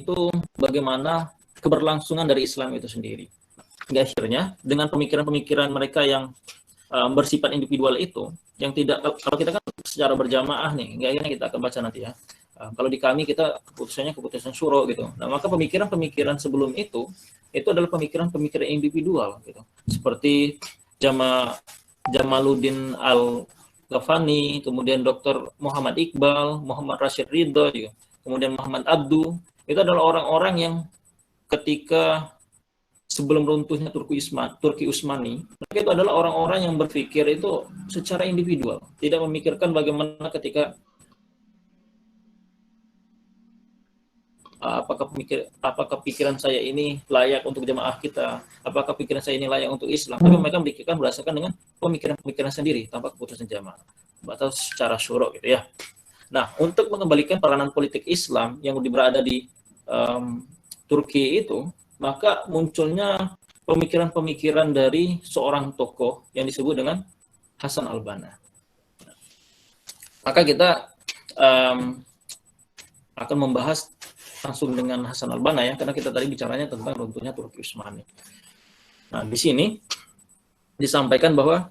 itu bagaimana keberlangsungan dari Islam itu sendiri. Hingga akhirnya dengan pemikiran-pemikiran mereka yang bersifat individual itu, yang tidak, kalau kita kan secara berjamaah nih, hingga akhirnya kita akan baca nanti ya. Kalau di kami kita keputusannya keputusan syuro gitu. Nah, maka pemikiran-pemikiran sebelum itu adalah pemikiran-pemikiran individual gitu. Seperti Jamaluddin Al-Ghafani, kemudian Dr. Muhammad Iqbal, Muhammad Rashid Ridho, kemudian Muhammad Abdu. Itu adalah orang-orang yang ketika sebelum runtuhnya Turki Utsmani, mereka itu adalah orang-orang yang berpikir itu secara individual, tidak memikirkan bagaimana ketika apakah pikiran saya ini layak untuk jemaah kita, apakah pikiran saya ini layak untuk Islam, tapi mereka memikirkan berdasarkan dengan pemikiran-pemikiran sendiri tanpa keputusan jamaah atau secara syuro gitu ya. Nah, untuk mengembalikan peranan politik Islam yang berada di Turki itu, maka munculnya pemikiran-pemikiran dari seorang tokoh yang disebut dengan Hasan al-Banna. Maka kita akan membahas langsung dengan Hasan al-Banna ya, karena kita tadi bicaranya tentang runtuhnya Turki Utsmani. Nah, di sini disampaikan bahwa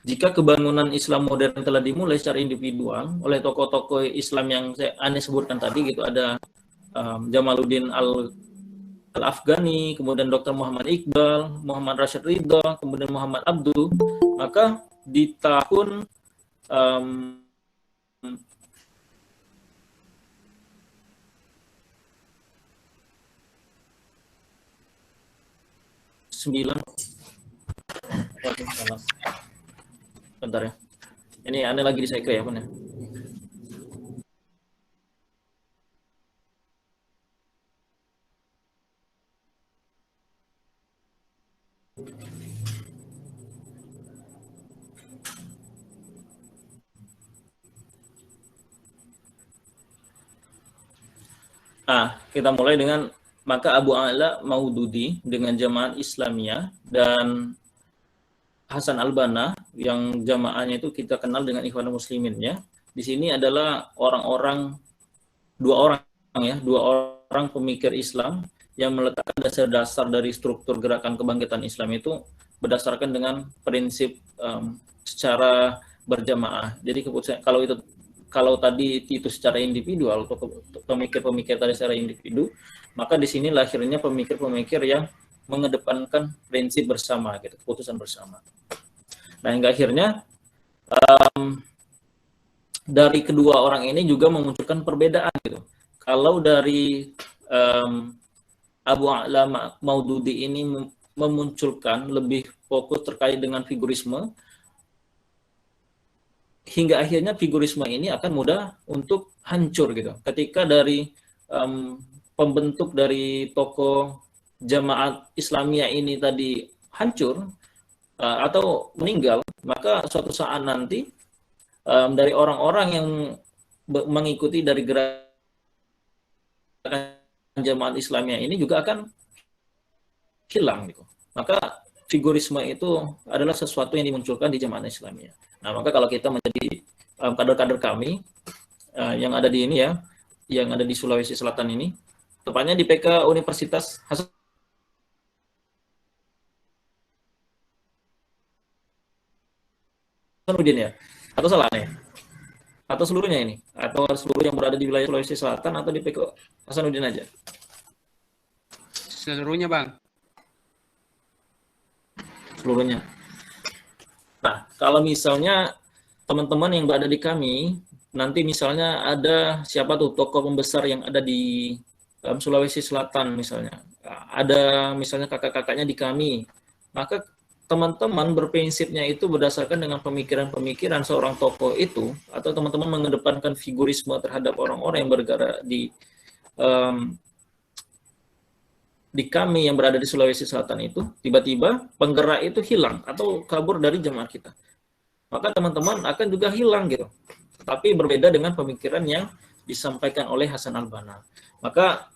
jika kebangunan Islam modern telah dimulai secara individual oleh tokoh-tokoh Islam yang saya sebutkan tadi gitu, ada Jamaluddin Al-Afghani, kemudian Dr. Muhammad Iqbal, Muhammad Rashid Ridho, kemudian Muhammad Abdu, maka di tahun 9. Bentar ya. Ini aneh lagi di cycle ya, Bun ya. Nah, kita mulai dengan maka Abu A'la Maududi dengan Jamaah Islamiyah dan Hasan al-Banna yang jamaahnya itu kita kenal dengan Ikhwanul Muslimin ya. Di sini adalah dua orang pemikir Islam yang meletakkan dasar-dasar dari struktur gerakan kebangkitan Islam itu berdasarkan dengan prinsip secara berjamaah. Jadi kalau tadi itu secara individual, pemikir-pemikir tadi secara individu, maka di sini lahirnya pemikir-pemikir yang mengedepankan prinsip bersama, gitu, keputusan bersama. Nah, hingga akhirnya dari kedua orang ini juga memunculkan perbedaan, gitu. Kalau dari Abu A'la Maududi ini memunculkan lebih fokus terkait dengan figurisme, hingga akhirnya figurisme ini akan mudah untuk hancur gitu. Ketika dari pembentuk dari tokoh Jamaah Islamiyah ini tadi hancur atau meninggal, maka suatu saat nanti dari orang-orang yang mengikuti dari gerakan Jamaah Islamiyah ini juga akan hilang gitu. Maka figurisme itu adalah sesuatu yang dimunculkan di Jamaah Islamiyah. Nah, maka kalau kita menjadi kader-kader kami yang ada di ini ya, yang ada di Sulawesi Selatan ini, tepatnya di PK Universitas Hasanuddin ya, atau salah nih? Atau seluruhnya ini? Atau seluruh yang berada di wilayah Sulawesi Selatan atau di PK Hasanuddin aja? Seluruhnya, Bang. Seluruhnya. Nah, kalau misalnya teman-teman yang berada di kami, nanti misalnya ada siapa tuh tokoh pembesar yang ada di Sulawesi Selatan misalnya, ada misalnya kakak-kakaknya di kami, maka teman-teman berprinsipnya itu berdasarkan dengan pemikiran-pemikiran seorang tokoh itu, atau teman-teman mengedepankan figurisme terhadap orang-orang yang bergerak di kami yang berada di Sulawesi Selatan itu, tiba-tiba penggerak itu hilang atau kabur dari jemaah kita, maka teman-teman akan juga hilang gitu. Tapi berbeda dengan pemikiran yang disampaikan oleh Hasan al-Banna. Maka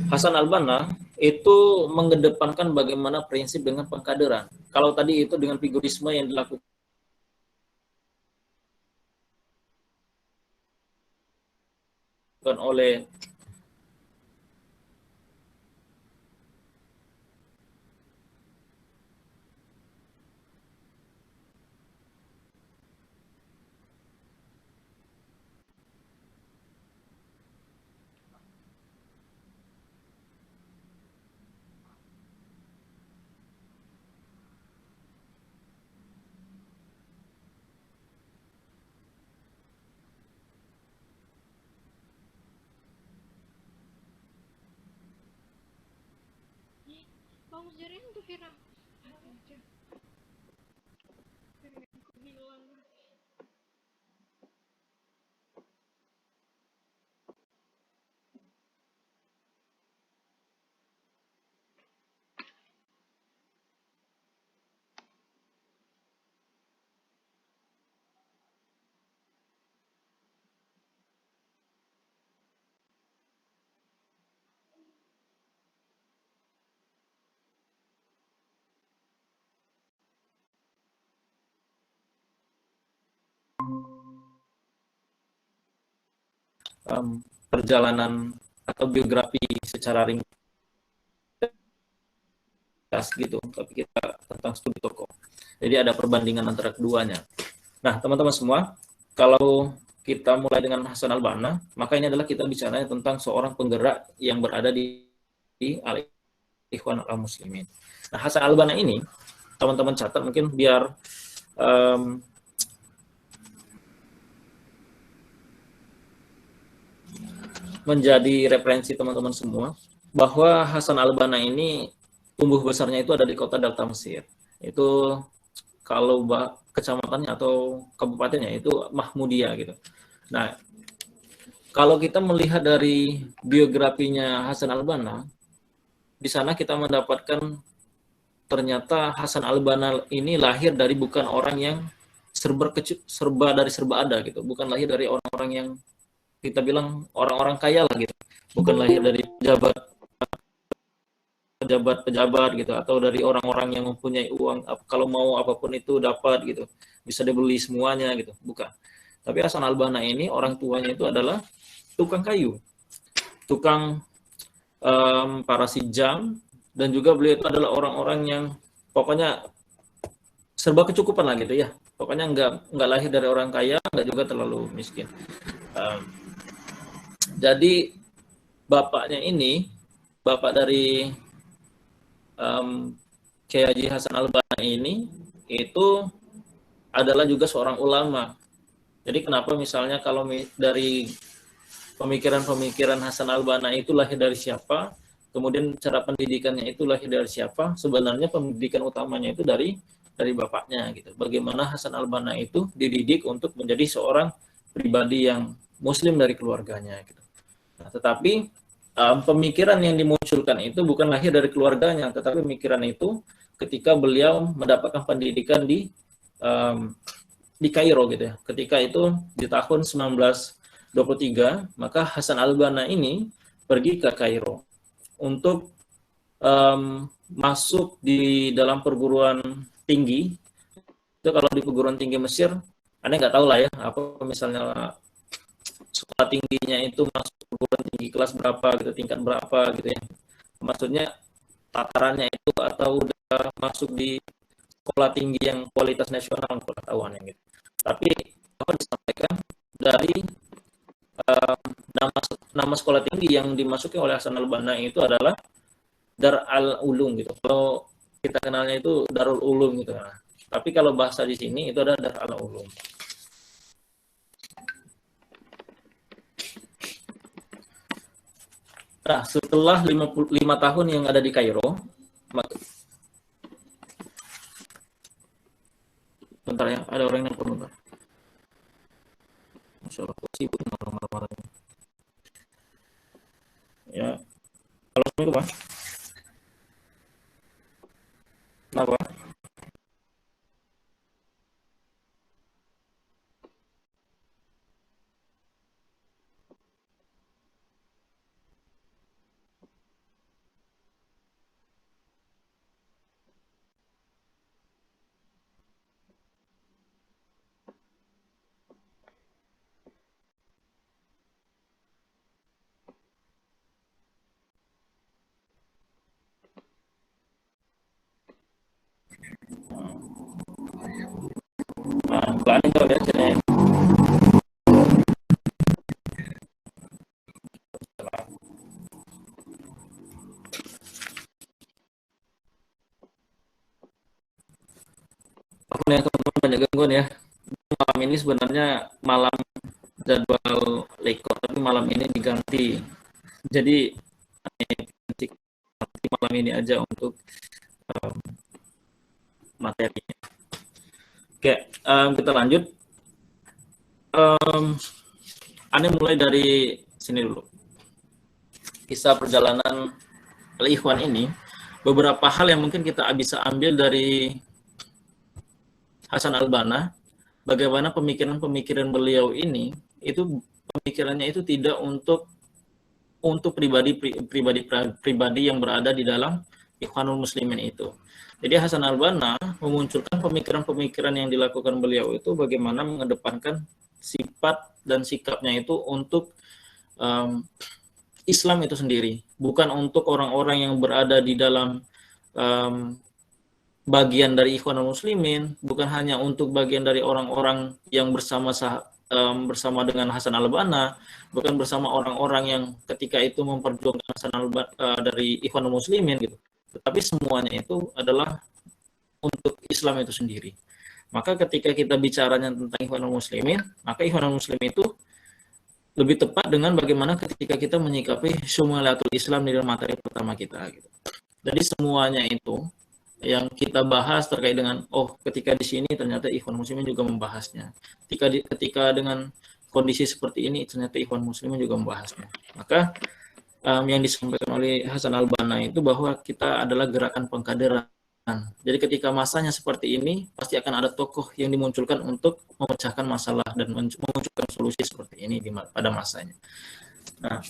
Hasan al-Banna itu mengedepankan bagaimana prinsip dengan pengkaderan. Kalau tadi itu dengan figurisme yang dilakukan dilakukan oleh Vamos direto, Vira. Bilang. perjalanan atau biografi secara ringkas gitu, tapi kita tentang studi tokoh. Jadi ada perbandingan antara keduanya. Nah, teman-teman semua, kalau kita mulai dengan Hasan al-Banna, maka ini adalah kita bicara tentang seorang penggerak yang berada di Al-Ikhwan al-Muslimin. Nah, Hasan al-Banna ini, teman-teman catat mungkin biar menjadi referensi teman-teman semua, bahwa Hasan al-Banna ini tumbuh besarnya itu ada di kota Delta Mesir. Itu kalau kecamatannya atau kabupatennya itu Mahmudiyah gitu. Nah, kalau kita melihat dari biografinya Hasan al-Banna, di sana kita mendapatkan ternyata Hasan al-Banna ini lahir dari bukan orang yang serba dari serba ada gitu, bukan lahir dari orang-orang yang kita bilang orang-orang kaya lah gitu, bukan lahir dari pejabat-pejabat gitu, atau dari orang-orang yang mempunyai uang, kalau mau apapun itu dapat gitu, bisa dibeli semuanya gitu, bukan. Tapi Hasan al-Banna ini orang tuanya itu adalah tukang kayu, tukang parasi jam, dan juga beliau itu adalah orang-orang yang pokoknya serba kecukupan lah gitu ya, pokoknya nggak lahir dari orang kaya, nggak juga terlalu miskin. Jadi bapaknya ini, bapak dari Kiai Haji Hasan al-Banna ini itu adalah juga seorang ulama. Jadi kenapa misalnya kalau dari pemikiran-pemikiran Hasan al-Banna itu lahir dari siapa, kemudian cara pendidikannya itu lahir dari siapa, sebenarnya pendidikan utamanya itu dari bapaknya gitu. Bagaimana Hasan al-Banna itu dididik untuk menjadi seorang pribadi yang muslim dari keluarganya gitu. Nah, tetapi pemikiran yang dimunculkan itu bukan lahir dari keluarganya, tetapi pemikiran itu ketika beliau mendapatkan pendidikan di Kairo gitu ya. Ketika itu di tahun 1923, maka Hasan al-Banna ini pergi ke Kairo untuk masuk di dalam perguruan tinggi. Itu kalau di perguruan tinggi Mesir, Anda nggak tahu lah ya, apa misalnya sekolah tingginya itu masuk perguruan tinggi kelas berapa gitu, tingkat berapa gitu ya. Maksudnya tatarannya itu, atau udah masuk di sekolah tinggi yang kualitas nasional pengetahuannya gitu. Tapi apa disampaikan dari nama nama sekolah tinggi yang dimasuki oleh Hasan al-Banna itu adalah Dar al-Ulum gitu. Kalau kita kenalnya itu Darul Ulum gitu. Nah, tapi kalau bahasa di sini itu adalah Dar al-Ulum. Nah, setelah 55 tahun yang ada di Kairo, bentar ya, ada orang yang nelfon bentar. Masya Allah, sibuk marah-marah. Ya, halo, Assalamualaikum Pak. Kenapa? Kalau Anda tahu ya, saya ya teman-teman, banyak gangguan ya. Malam ini sebenarnya malam jadwal Leko, tapi malam ini diganti. Jadi nanti malam ini aja untuk um, materinya. Oke, kita lanjut. Aneh mulai dari sini dulu. Kisah perjalanan Al-Ikhwan ini, beberapa hal yang mungkin kita bisa ambil dari Hasan Al-Banna, bagaimana pemikiran-pemikiran beliau ini, itu pemikirannya itu tidak untuk pribadi yang berada di dalam Ikhwanul Muslimin itu. Jadi Hasan Al-Banna memunculkan pemikiran-pemikiran yang dilakukan beliau itu bagaimana mengedepankan sifat dan sikapnya itu untuk Islam itu sendiri, bukan untuk orang-orang yang berada di dalam bagian dari Ikhwanul Muslimin, bukan hanya untuk bagian dari orang-orang yang bersama dengan Hasan Al-Banna, bukan bersama orang-orang yang ketika itu memperjuangkan Hasan dari Ikhwanul Muslimin gitu. Tetapi semuanya itu adalah untuk Islam itu sendiri. Maka ketika kita bicaranya tentang Ikhwanul Muslimin, maka Ikhwanul Muslimin itu lebih tepat dengan bagaimana ketika kita menyikapi Syumulatul Islam di dalam materi pertama kita gitu. Jadi semuanya itu yang kita bahas terkait dengan ketika di sini ternyata Ikhwan Muslimin juga membahasnya. Ketika dengan kondisi seperti ini ternyata Ikhwan Muslimin juga membahasnya. Maka yang disampaikan oleh Hasan Al-Banna itu bahwa kita adalah gerakan pengkaderan. Jadi ketika masanya seperti ini pasti akan ada tokoh yang dimunculkan untuk memecahkan masalah dan memunculkan solusi seperti ini pada masanya. Nah,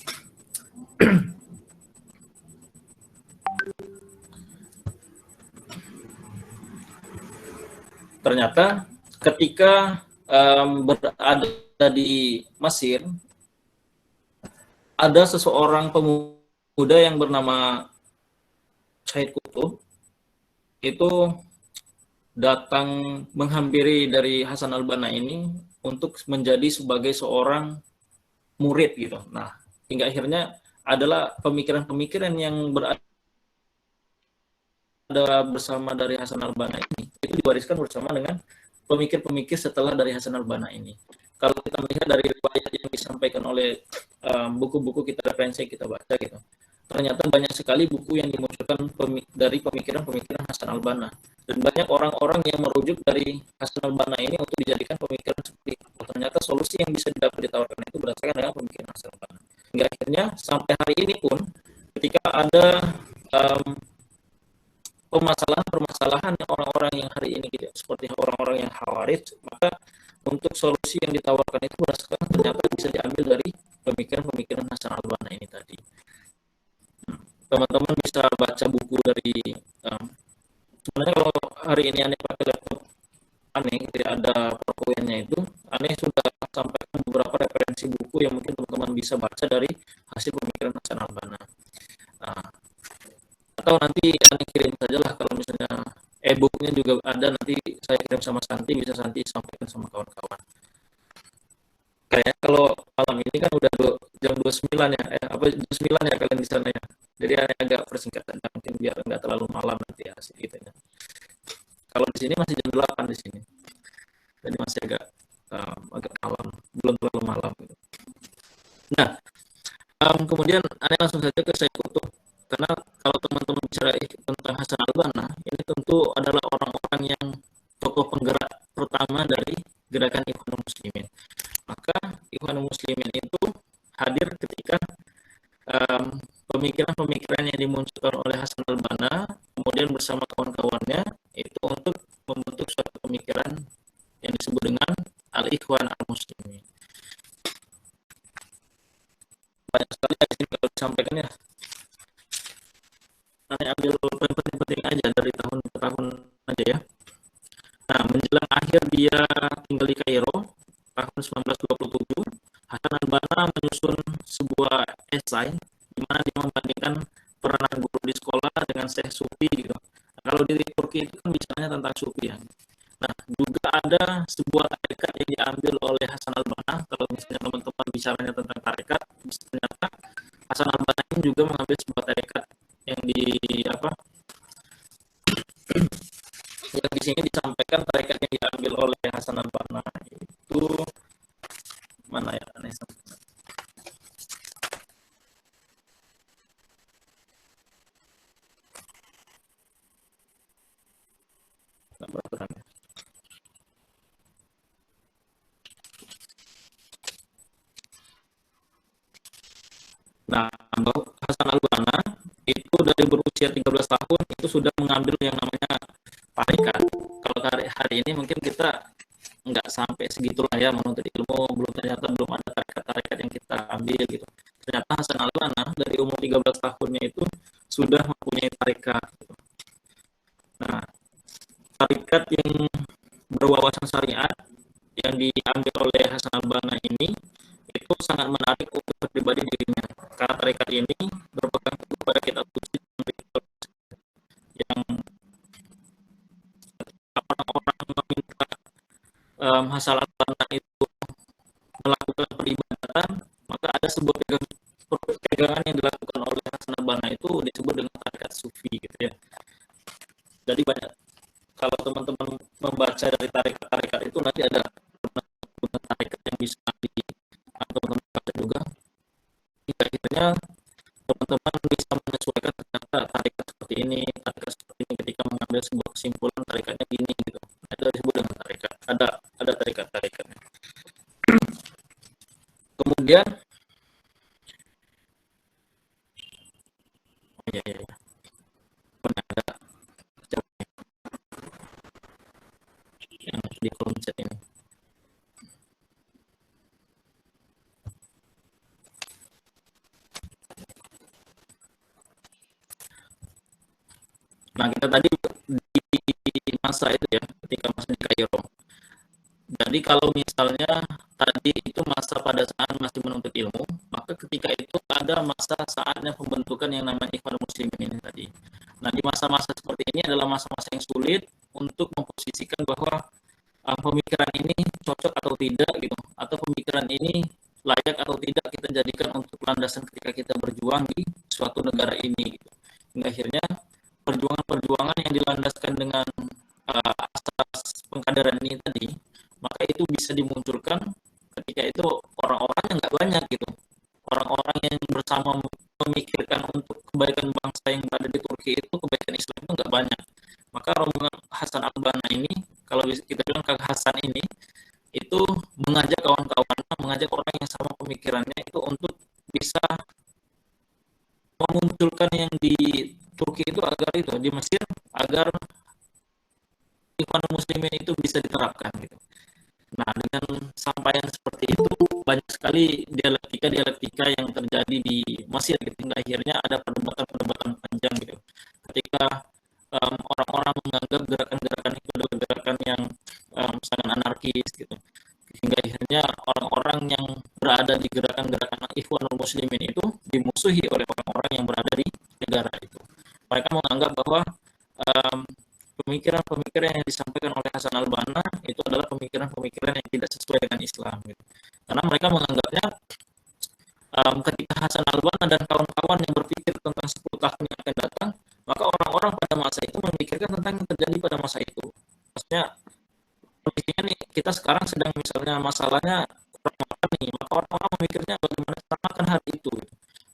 ternyata ketika berada di Mesir, ada seseorang pemuda yang bernama Said Qutb itu datang menghampiri dari Hasan Al-Banna ini untuk menjadi sebagai seorang murid gitu. Nah, hingga akhirnya adalah pemikiran-pemikiran yang berada bersama dari Hasan Al-Banna ini itu diwariskan bersama dengan pemikir-pemikir setelah dari Hasan Al-Banna ini. Kalau kita melihat dari riwayat yang disampaikan oleh buku-buku kita referensi kita baca gitu, ternyata banyak sekali buku yang dimunculkan dari pemikiran-pemikiran Hasan Al-Banna, dan banyak orang-orang yang merujuk dari Hasan Al-Banna ini untuk dijadikan pemikiran seperti itu. Ternyata solusi yang bisa ditawarkan itu berdasarkan dengan pemikiran Hasan Al-Banna. Hingga akhirnya sampai hari ini pun ketika ada permasalahan yang orang-orang yang hari ini gitu, seperti orang-orang yang Khawarij, maka untuk solusi yang ditawarkan itu berdasarkan ternyata bisa diambil dari pemikiran-pemikiran Hasan Al-Banna ini tadi. Teman-teman bisa baca buku dari sebenarnya kalau hari ini Aneh pakai laptop Aneh tidak ada PowerPoint-nya itu, Aneh sudah sampaikan beberapa referensi buku yang mungkin teman-teman bisa baca dari hasil pemikiran Hasan Al-Banna. Atau nanti Aneh kirim sajalah kalau misalnya e-booknya juga ada, nanti saya kirim sama Santi, bisa Santi sampaikan sama kawan-kawan. Kayaknya kalau malam ini kan udah jam 29 ya, jam 9 ya kalian di sana ya. Jadi agak persingkatan mungkin biar nggak terlalu malam nanti hasil gitu ya. Kalau di sini masih jam 8 di sini. Jadi masih agak malam, belum terlalu malam gitu. Nah, kemudian Aneh langsung saja ke Said Qutb. Karena kalau teman-teman bicara tentang Hasan Al-Banna, ini tentu adalah orang-orang yang tokoh penggerak pertama dari gerakan Ikhwanul Muslimin. Maka Ikhwanul Muslimin itu hadir ketika pemikiran-pemikiran yang dimunculkan oleh Hasan Al-Banna, kemudian bersama kawan-kawannya itu untuk membentuk suatu pemikiran yang disebut dengan Al-Ikhwan Al-Muslimin. Banyak sekali di sini kalau disampaikan ya. Nanti ambil penting-penting aja dari tahun ke tahun aja ya. Nah, menjelang akhir dia tinggal di Kairo tahun 1927, Hasan Al-Banna menyusun sebuah esai di mana dia membandingkan peranan guru di sekolah dengan Syekh Sufi gitu. Nah, kalau di Turki itu kan bicaranya tentang Sufi ya. Juga ada sebuah tarekat yang diambil oleh Hasan al-Banna. Kalau misalnya teman-teman bicaranya tentang tarekat, ternyata Hasan al-Banna ini juga mengambil sebuah tarekat yang di apa? Yang di sini disampaikan tarekat yang diambil oleh Hasan al-Banna itu mana ya? Nah, Hasan al-Banna itu dari berusia 13 tahun itu sudah mengambil yang namanya tarekat. Kalau hari ini mungkin kita nggak sampai segitulah ya menuntut ilmu, belum ada tarekat-tarekat yang kita ambil gitu. Ternyata Hasan al-Banna dari umur 13 tahunnya itu sudah mempunyai tarekat gitu. Nah, tarekat yang berwawasan syariat yang diambil oleh Hasan al-Banna ini itu sangat menarik untuk pribadi dirinya, karena tarekat ini berpegang kepada kitab suci yang orang-orang meminta Hasan al-Banna itu melakukan peribadatan, maka ada sebuah pegangan yang dilakukan oleh Hasan al-Banna itu disebut dengan tarekat sufi gitu ya. Jadi banyak, kalau teman-teman membaca dari tarekat-tarekat itu nanti ada tarekat yang bisa teman-teman baca juga. Hingga akhirnya teman-teman bisa menyesuaikan ternyata tarekat seperti ini ketika mengambil sebuah kesimpulan tarikatnya gini gitu. Nah, itu disebut dengan tarekat. Ada tarekat-tarekatnya. Kemudian ada yang di kolom chat ini. Nah, kita tadi di masa itu ya, ketika masih di Kairo. Jadi kalau misalnya tadi itu masa pada saat masih menuntut ilmu, maka ketika itu ada masa saatnya pembentukan yang namanya Ikhwanul Muslimin ini tadi. Nah, di masa-masa seperti ini adalah masa-masa yang sulit untuk memposisikan bahwa pemikiran ini cocok atau tidak gitu, atau pemikiran ini layak atau tidak kita jadikan untuk landasan ketika kita berjuang di suatu negara ini gitu. Hingga akhirnya perjuangan-perjuangan yang dilandaskan dengan asas pengkaderan ini tadi, maka itu bisa dimunculkan ketika itu orang-orang yang nggak banyak gitu, orang-orang yang bersama memikirkan untuk kebaikan bangsa yang berada di Turki itu, kebaikan Islam itu nggak banyak. Maka rombongan Hasan al-Banna ini, kalau kita bilang Kang Hasan ini, itu mengajak kawan-kawannya, mengajak orang yang sama pemikirannya itu untuk bisa memunculkan yang di Turki itu agar itu di Mesir agar Ikhwanul Muslimin itu bisa diterapkan gitu. Nah, dengan sampaian seperti itu banyak sekali dialektika yang terjadi di Mesir gitu. Hingga akhirnya ada perdebatan panjang gitu. Ketika orang-orang menganggap gerakan-gerakan itu adalah gerakan yang sangat anarkis gitu. Hingga akhirnya orang-orang yang berada di gerakan-gerakan Ikhwanul Muslimin itu dimusuhi oleh orang-orang yang berada di negara itu. Mereka menganggap bahwa pemikiran-pemikiran yang disampaikan oleh Hasan al-Banna itu adalah pemikiran-pemikiran yang tidak sesuai dengan Islam gitu. Karena mereka menganggapnya ketika Hasan al-Banna dan kawan-kawan yang berpikir tentang 10 tahun yang akan datang, maka orang-orang pada masa itu memikirkan tentang yang terjadi pada masa itu. Maksudnya kondisinya nih, kita sekarang sedang misalnya masalahnya kurang makan nih, maka orang-orang memikirnya bagaimana kita makan hari itu.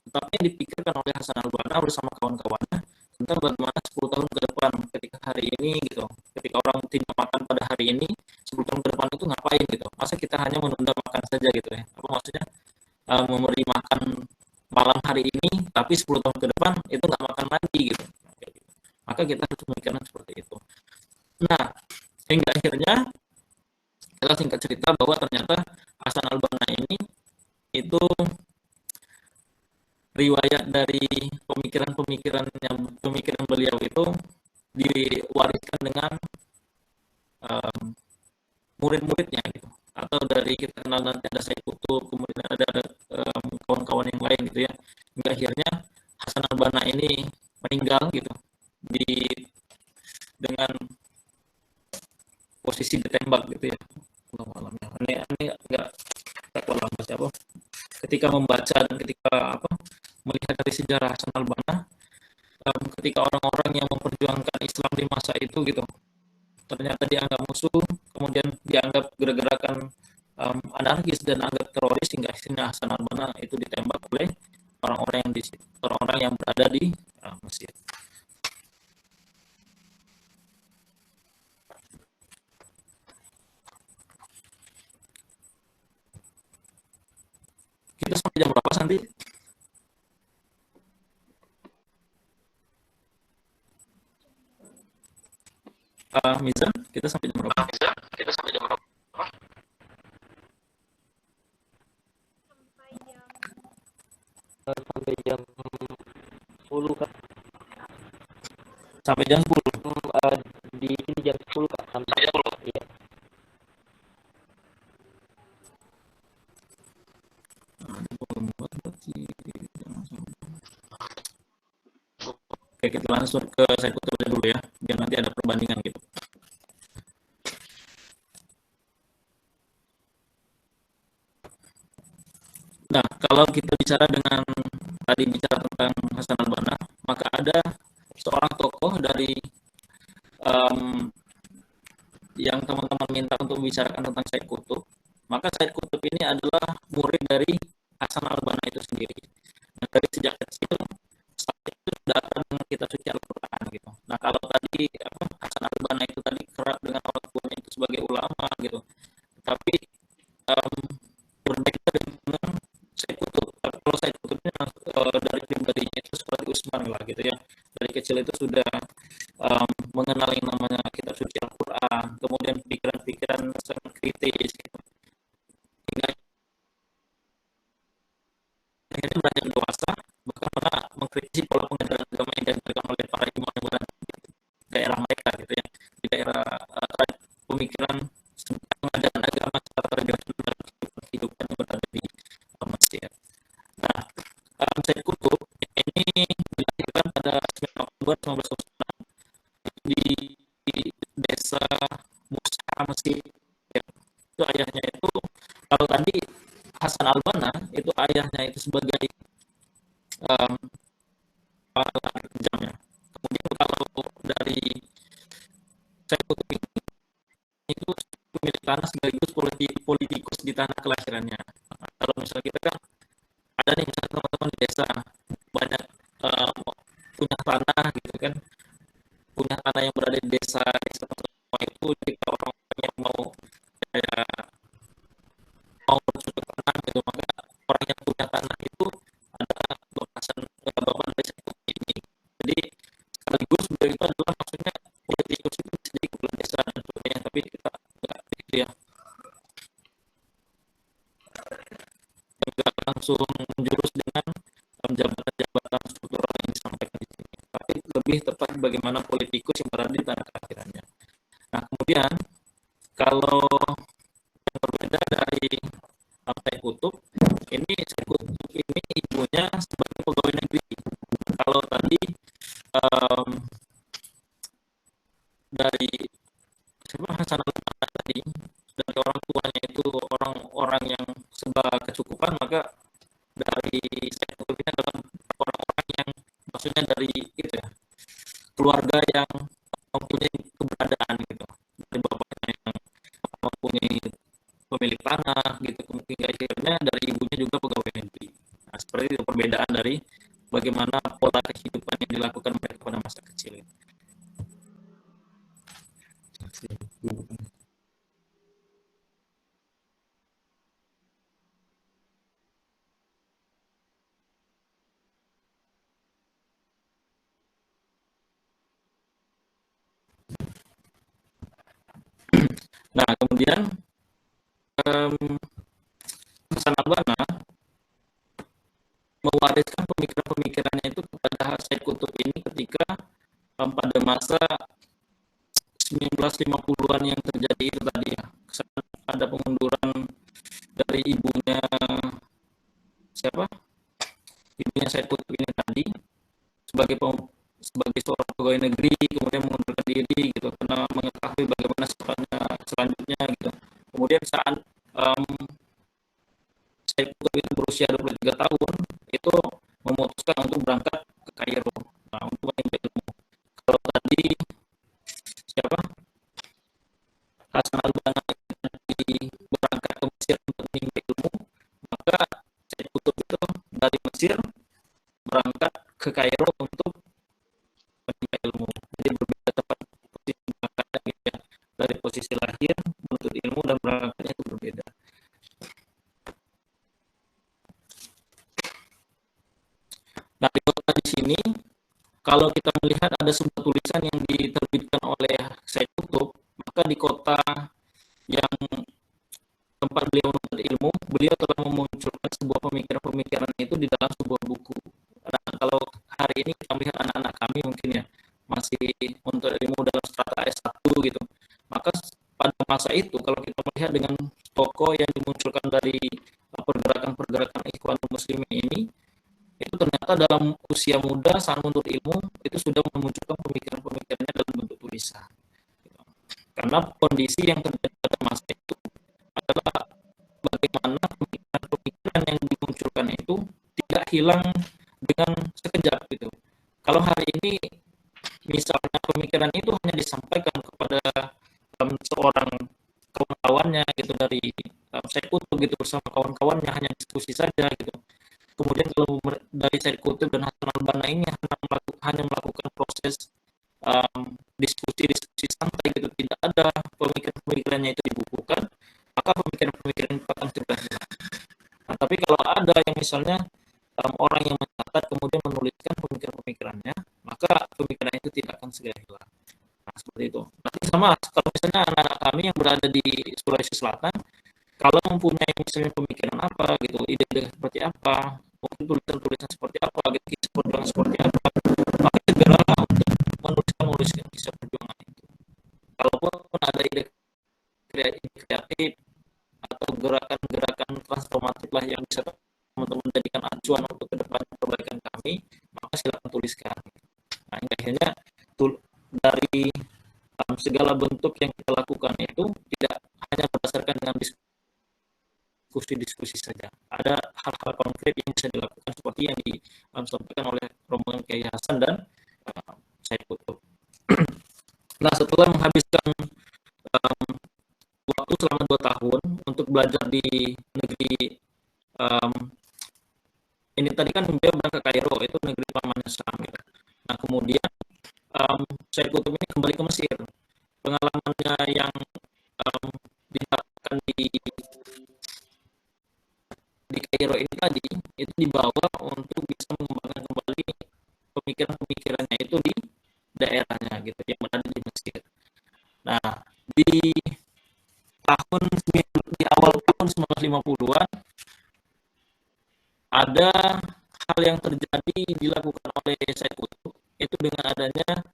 Tetapi yang dipikirkan oleh Hasan al-Banna bersama kawan-kawannya tentang bagaimana 10 tahun ke depan ketika hari ini gitu, ketika orang tidak makan pada hari ini, 10 tahun ke depan itu ngapain gitu. Masa kita hanya menunda makan saja gitu ya, apa maksudnya memberi makan malam hari ini tapi 10 tahun ke depan itu nggak makan lagi gitu. Maka kita harus memikirkan seperti itu. Nah, hingga akhirnya kita singkat cerita bahwa ternyata Hasan al-Banna ini itu riwayat dari pemikiran beliau itu diwariskan dengan murid-muridnya gitu, atau dari kita kenal nanti ada Said Kutub, kemudian ada kawan-kawan yang lain gitu ya. Hingga akhirnya Hasan al-Banna ini meninggal gitu dengan posisi ditembak gitu ya. Allahu a'lam ya. Ini nggak terlalu apa ketika membaca dan ketika melihat dari sejarah Hasan al-Banna, ketika orang-orang yang memperjuangkan Islam di masa itu gitu ternyata dianggap musuh, kemudian dianggap gerakan anarkis dan anggap teroris, hingga akhirnya Hasan al-Banna itu ditembak oleh orang-orang yang berada di Mesir. Kita sampai jam berapa nanti? Mizan, kita sampai jam berapa? Sampai jam sampai jam 10 Kak. Sampai jam 10. Di sini jam 10 Kak, sampai jam 10. Iya. Oke, kita langsung ke saya kutip dulu ya, biar nanti ada perbandingan gitu. Nah, kalau kita bicara tentang Hasan al-Banna, maka ada seorang tokoh dari yang teman-teman minta untuk membicarakan tentang Said Qutb. Maka Said Qutb ini adalah murid dari Hasan al-Banna itu sendiri. Nah, dari sejak kecil Said itu sudah akrab dengan kitab suci Al-Quran gitu. Nah, kalau tadi Hasan al-Banna itu tadi kerap dengan orang tuanya itu sebagai ulama gitu, tapi berbeda dengan Said Qutb. Kalau Said Qutb ini dari pribadinya itu seperti Utsman lah gitu ya. Dari kecil itu sudah mengenal yang namanya kitab suci Al-Quran, kemudian pikiran-pikiran sangat kritis gitu. Hingga akhirnya beranjak dewasa, bahkan pernah mengkritisi pola pengajaran agama yang diajarkan oleh para imam yang berada di daerah mereka gitu ya, di daerah pemikiran pengajaran agama secara tradisional dalam kehidupan yang berada di Mesir. Nah, Said Qutb ini dilahirkan pada 9 Oktober 1906 di desa Mus'a, Mesir. Ya. Itu ayahnya itu, kalau tadi Hasan al-Banna itu ayahnya itu sebagai kepala kejamnya. Kemudian kalau dari Said Qutb ini itu pemilik tanah sekaligus politikus di tanah kelahirannya. Nah, kalau misalnya kita kan ada nih misalnya teman-teman di desa banyak punya tanah gitu kan, punya tanah yang berada di desa itu, jika orang yang kayak mau bercocok tanam gitu, maka orang yang punya tanah itu ada bapak dari satu ini. Jadi sekaligus beliau itu adalah maksudnya politikus itu bisa jadi kepala desa dan sebagainya, tapi kita nggak gitu ya, nggak langsung menjurus dengan jabatan-jabatan struktural yang disampaikan di sini, tapi lebih tepat bagaimana politikus yang berada di tanah kelahirannya. Nah, kemudian kalau yang berbeda dari Said Qutb ini, Said Qutb ini ibunya sebagai pegawai negeri. Kalau tadi dari Hasan al-Banna tadi, dari orang tuanya itu orang-orang yang serba kecukupan, maka dari Said Qutb ini adalah orang-orang yang maksudnya dari itu ya, keluarga yang mempunyai keberadaan gitu, dari bapaknya yang mempunyai pemilik tanah gitu, hingga akhirnya dari ibunya juga pegawai negeri. Nah, seperti itu perbedaan dari bagaimana pola kehidupan yang dilakukan mereka pada masa kecil. Nah, kemudian Hasan al-Banna mewariskan pemikiran-pemikirannya itu kepada Said Qutb ini ketika pada masa 1950-an yang terjadi itu tadi ya. Ada pengunduran dari ibunya ibunya Said Qutb ini tadi sebagai seorang pegawai negeri, kemudian mengundurkan diri gitu karena mengetahui bagaimana sifatnya saat saya itu berusia 23 tahun itu memutuskan untuk berangkat ke Kairo, untuk menimba ilmu. Kalau tadi siapa Hasan al-Banna berangkat ke Mesir untuk menimba ilmu, maka Said Qutb itu dari Mesir berangkat ke Kairo untuk menimba ilmu. Jadi berbeda tempat posisi berangkatnya gitu ya. Dari posisi lahir menuntut ilmu dan berangkatnya itu berbeda. Nah, di kota di sini kalau kita melihat ada sebuah tulisan yang diterbitkan oleh Said Qutb, maka di kota yang tempat beliau menuntut ilmu, beliau telah memunculkan sebuah pemikiran-pemikiran itu di dalam sebuah buku. Nah, kalau hari ini kita melihat anak-anak kami mungkin ya masih menuntut ilmu dalam strata S1 gitu, maka pada masa itu kalau kita melihat dengan tokoh yang dimunculkan dari pergerakan-pergerakan Ikhwanul Muslimin ini, itu ternyata dalam usia muda saat menuntut ilmu itu sudah memunculkan pemikiran-pemikirannya dalam bentuk tulisan. Karena kondisi yang terjadi pada masa itu adalah bagaimana pemikiran-pemikiran yang dimunculkan itu tidak hilang dengan sekejap gitu. Kalau hari ini misalnya pemikiran itu hanya disampaikan kepada seorang kawan-kawannya gitu dari Said Qutb gitu bersama kawan-kawannya hanya diskusi saja gitu. Kemudian kalau dari Said Qutb dan Hasan al-Banna ini hanya melakukan proses diskusi-diskusi santai gitu, tidak ada pemikiran-pemikirannya itu dibukukan, maka pemikiran-pemikiran itu akan segera hilang. Nah, tapi kalau ada yang misalnya orang yang mencatat kemudian menuliskan pemikiran-pemikirannya, maka pemikiran itu tidak akan segera hilang. Nah, seperti itu. Nanti sama kalau misalnya anak-anak kami yang berada di Sulawesi Selatan, kalau mempunyai misalnya pemikiran apa gitu, ide-ide seperti apa, mungkin tulisan-tulisan seperti apa, gitu, kisah perjuangan seperti apa, maka segeralah untuk menuliskan kisah perjuangan itu. Kalaupun ada ide kreatif atau gerakan-gerakan transformatif lah yang bisa teman-teman jadikan acuan untuk ke depan perbaikan kami, maka silakan tuliskan. Nah, akhirnya dari segala bentuk yang kita lakukan itu tidak hanya berdasarkan dengan diskusi-diskusi saja. Ada hal-hal konkret yang bisa dilakukan seperti yang disampaikan oleh rombongan Kiai Hasan dan Said Qutb. Nah, setelah menghabiskan waktu selama 2 tahun untuk belajar di negeri ini tadi kan beliau berangkat ke Kairo, itu negeri pamannya Syam. Ya. Nah, kemudian Said Qutb ini kembali ke Mesir. Pengalamannya yang didapatkan di Kairo ini tadi itu dibawa untuk bisa mengembangkan kembali pemikiran-pemikirannya itu di daerahnya gitu yang berada di Mesir. Nah, di awal tahun 1950-an ada hal yang terjadi dilakukan oleh Said Qutb itu dengan adanya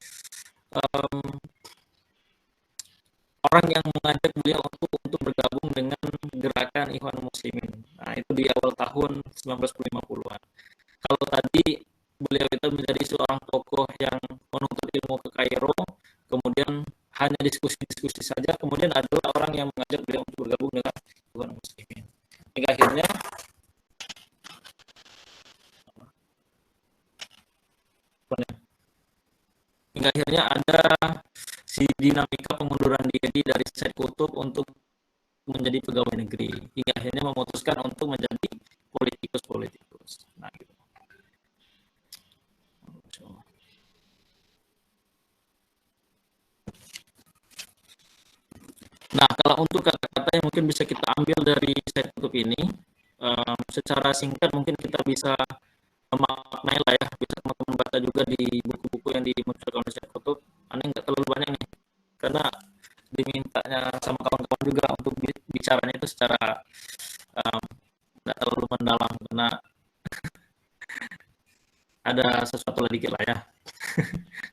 orang yang mengajak beliau untuk bergabung dengan gerakan Ikhwanul Muslimin. Nah, itu di awal tahun 1950-an. Kalau tadi beliau itu menjadi seorang tokoh yang menuntut ilmu ke Kairo, kemudian hanya diskusi-diskusi saja, kemudian adalah orang yang mengajak beliau untuk bergabung dengan Ikhwanul Muslimin. Hingga akhirnya ada si dinamika pengunduran diri dari Said Qutb untuk menjadi pegawai negeri, hingga akhirnya memutuskan untuk menjadi politikus. Nah, gitu. Nah, kalau untuk kata-kata yang mungkin bisa kita ambil dari Said Qutb ini, secara singkat mungkin kita bisa memaknai lah ya, bisa teman-teman baca juga di buku-buku yang dimunculkan oleh Said Qutb. Aneh nggak terlalu banyak nih, karena dimintanya sama kawan-kawan juga untuk bicaranya itu secara nggak terlalu mendalam, karena ada sesuatu lah dikit lah ya.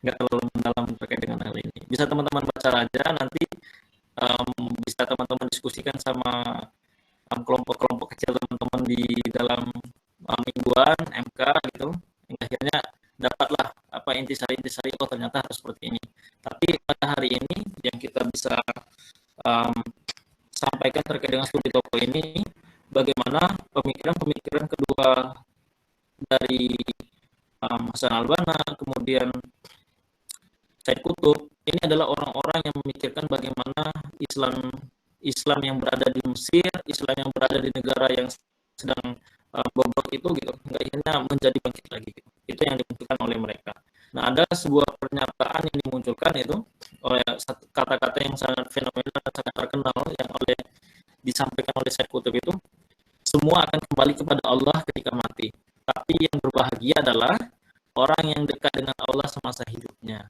Nggak terlalu mendalam terkait dengan hal ini. Bisa teman-teman baca aja, nanti bisa teman-teman diskusikan sama kelompok-kelompok kecil teman-teman di dalam mingguan MK gitu. Akhirnya dapatlah apa intisari-intisari, oh ternyata harus seperti ini. Tapi pada hari ini yang kita bisa sampaikan terkait dengan studi tokoh ini, bagaimana pemikiran-pemikiran kedua dari Hasan al-Banna, kemudian Said Qutb, ini adalah orang-orang yang memikirkan bagaimana Islam yang berada di Mesir, Islam yang berada di negara yang sedang bobrok itu gitu, nggak akhirnya menjadi bangkit lagi gitu. Itu yang dimunculkan oleh mereka. Nah, ada sebuah pernyataan yang dimunculkan itu oleh kata-kata yang sangat fenomenal dan sangat terkenal yang disampaikan oleh Said Qutb itu, semua akan kembali kepada Allah ketika mati. Tapi yang berbahagia adalah orang yang dekat dengan Allah semasa hidupnya.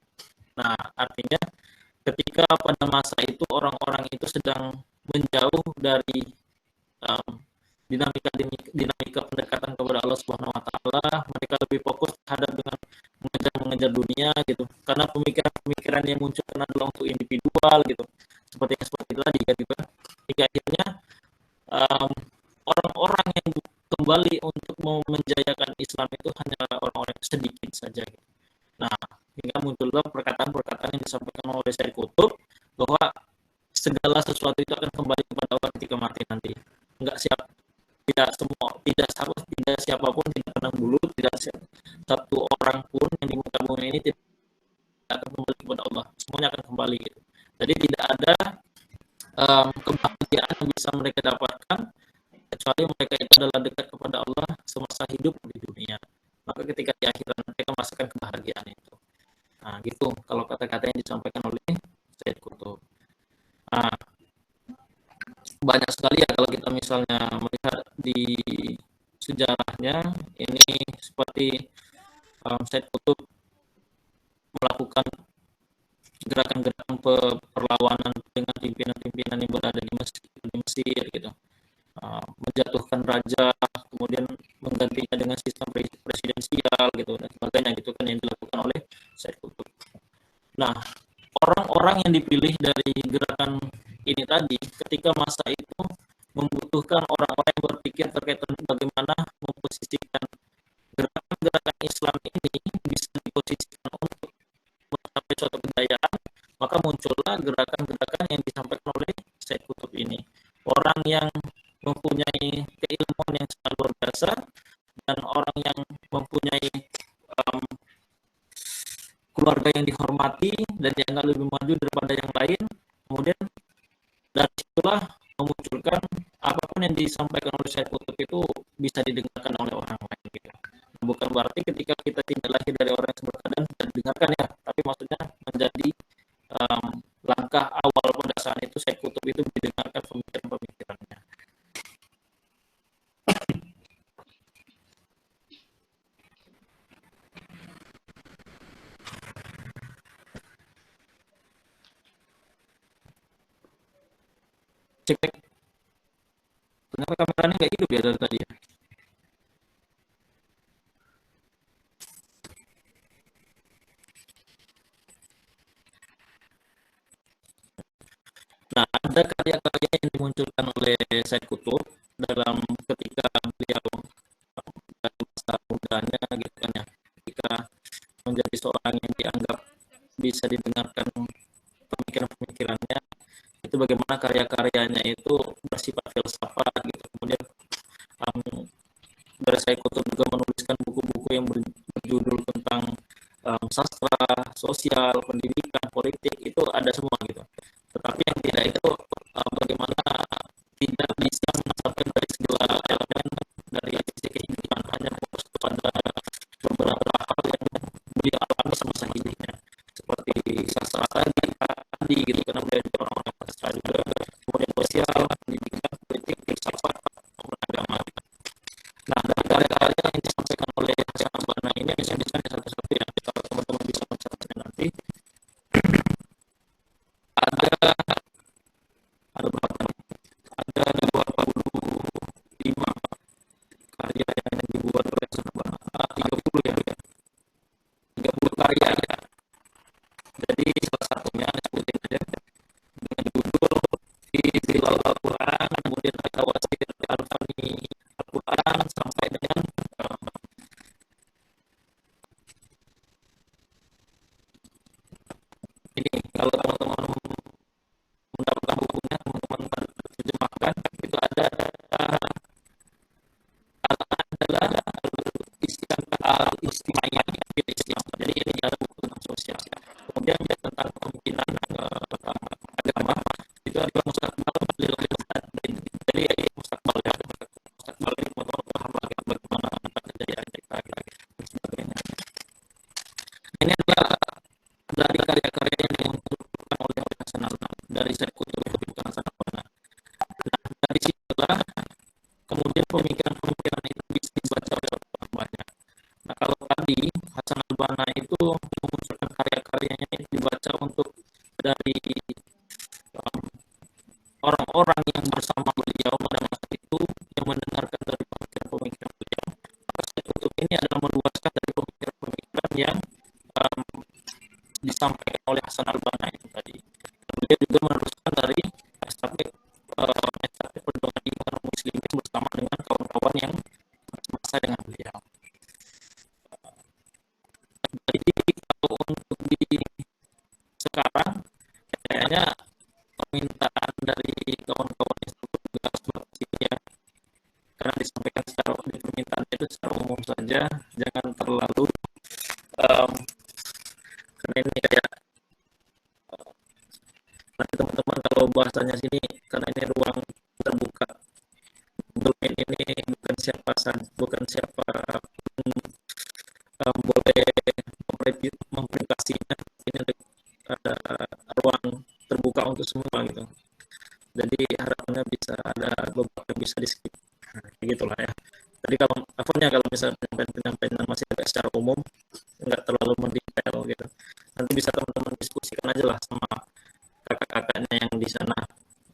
Nah, artinya ketika pada masa itu orang-orang itu sedang menjauh dari dinamika pendekatan kepada Allah Subhanahu wa taala, mereka lebih fokus terhadap dengan mengejar dunia gitu. Karena pemikiran-pemikiran yang muncul adalah untuk individual gitu. Seperti tadi kan gitu. Hingga akhirnya orang-orang yang kembali untuk mau menjayakan Islam itu hanya orang-orang sedikit saja gitu. Nah, hingga muncullah perkataan-perkataan yang disampaikan oleh Said Qutb bahwa segala sesuatu itu akan kembali kepada Allah ketika mati nanti. Enggak tidak siapapun, tidak pandang bulu, tidak satu orang pun yang di muka bumi ini tidak akan kembali kepada Allah. Semuanya akan kembali gitu. Jadi tidak ada kebahagiaan yang bisa mereka dapatkan kecuali mereka itu adalah dekat kepada Allah semasa hidup di dunia. Maka ketika di akhirat mereka merasakan kebahagiaan itu. Nah, gitu kalau kata-kata yang disampaikan oleh Said Qutb. Nah, banyak sekali ya kalau kita misalnya melihat di sejarahnya, ini seperti Said Qutb melakukan gerakan-gerakan perlawanan dengan pimpinan-pimpinan yang berada di Mesir gitu. Menjatuhkan raja, kemudian menggantinya dengan sistem presidensial gitu dan sebagainya gitu kan yang dilakukan oleh Said Qutb. Nah, orang-orang yang dipilih dari gerakan ini tadi ketika masa itu membutuhkan orang-orang yang berpikir terkait bagaimana memposisikan gerakan-gerakan Islam ini bisa diposisikan untuk mencapai suatu kejayaan, maka muncullah gerakan-gerakan yang disampaikan oleh Said Qutb ini. Orang yang mempunyai keilmuan yang sangat luar biasa dan orang yang mempunyai keluarga yang dihormati dan dianggap lebih maju daripada yang lain, kemudian dari situlah memunculkan apapun yang disampaikan oleh Said Qutb itu bisa didengarkan oleh orang lain gitu. Bukan berarti ketika kita tidak lahir dari orang yang berkeadaan tidak didengarkan ya, tapi maksudnya menjadi langkah awal pada saat itu Said Qutb itu didengarkan pemikiran-pemikirannya. Cek, kenapa kameranya nggak hidup ya dari tadi ya? Nah, ada karya-karya yang dimunculkan oleh Said Qutb dalam ketika beliau dalam masa mudanya gitu kan ya, ketika menjadi seorang yang dianggap bisa didengarkan pemikiran-pemikirannya, itu bagaimana karya-karyanya itu bersifat filsafat gitu. Kemudian dari Said Qutb juga menuliskan buku-buku yang berjudul tentang sastra, sosial, pendidikan, politik, itu ada semua gitu. Tetapi yang tidak itu bagaimana tidak bisa mencapai dari segala elemen dari sisi kehidupan, hanya fokus kepada beberapa hal yang beliau alami semasa hidupnya, seperti sastra tadi gitu, karena beliau juga orang-orang sastra juga, kemudian sosial, pendidikan, politik, filsafat, agama. Nah, dari karya-karya yang disampaikan oleh Hasan al-Banna ini misalnya satu-satu ya, kalau teman-teman bisa mencatatnya nanti ada berapa? Ada 25 karya yang dibuat oleh Hasan al-Banna. 30 ya, 30 karya ya. Jadi salah satunya sebutin aja dengan judul Fi Zilal Al-Quran, kemudian ada Wasir Al-Fani Al-Quran, sampai dengan ini. Kalau teman-teman mendapatkan bukunya, teman-teman kemudian ya, tentang kemungkinan agama itu adalah mustaqbal jadi mustaqbal ya mustaqbal ini teman-teman paham lagi bagaimana kejayaan kita dan sebagainya. Ini adalah dari karya-karya yang dimunculkan oleh Hasan al-Banna dari Syekh Qutb Hasan al-Banna. Nah, dari situlah kemudian pemikiran-pemikiran itu bisa dibaca oleh orang banyak. Nah, kalau tadi Hasan al-Banna itu memunculkan karya-karyanya itu dibaca untuk dari orang-orang yang bersama beliau pada masa itu yang mendengarkan dari pemikiran-pemikiran beliau. Maka Syekh Qutb ini adalah meluaskan dari pemikiran-pemikiran yang disampaikan oleh Hasan al-Banna itu tadi. Beliau juga meneruskan dari estafet perjuangan kaum muslimin bersama dengan kawan-kawan yang semasa dengan beliau. Jadi kalau untuk di sekarang kayaknya permintaan dari kawan-kawan yang juga seperti ini ya, karena disampaikan secara di permintaan itu secara umum saja, jangan terlalu karena ini kayak nanti teman-teman kalau bahasanya sini karena ini ruang terbuka, domain ini bukan siapa boleh memprivasinya, ini ada ruang terbuka untuk semua gitu. Jadi harapannya bisa ada beberapa yang bisa di skip, gitulah ya. Tadi kalau kalau misalnya penyampaian masih agak secara umum, nggak terlalu mendetail gitu. Nanti bisa teman-teman diskusikan aja lah sama kakak-kakaknya yang di sana.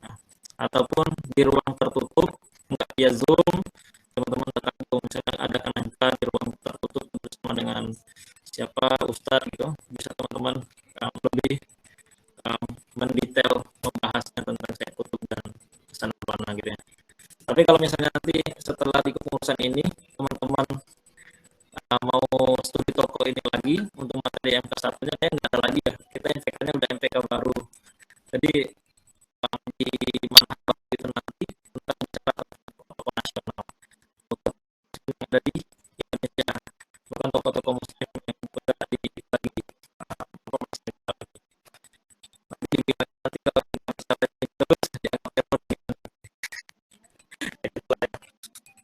Nah, ataupun di ruang tertutup, nggak via Zoom, teman-teman kalau misalnya ada kenangka di ruang tertutup bersama dengan siapa ustadz gitu, bisa teman-teman lebih mendetail membahasnya tentang Syekh Qutb dan Hasan al-Banna gitu ya. Tapi kalau misalnya nanti setelah di kepengurusan ini teman-teman mau studi toko ini lagi untuk materi MK1 nya kayak nggak ada lagi ya, kita MPK-nya udah MPK baru, jadi di mana itu nanti tentang cara tokoh nasional untuk yang ada di Indonesia, bukan tokoh-tokoh muslim yang berada di lagi nanti kalau kita terus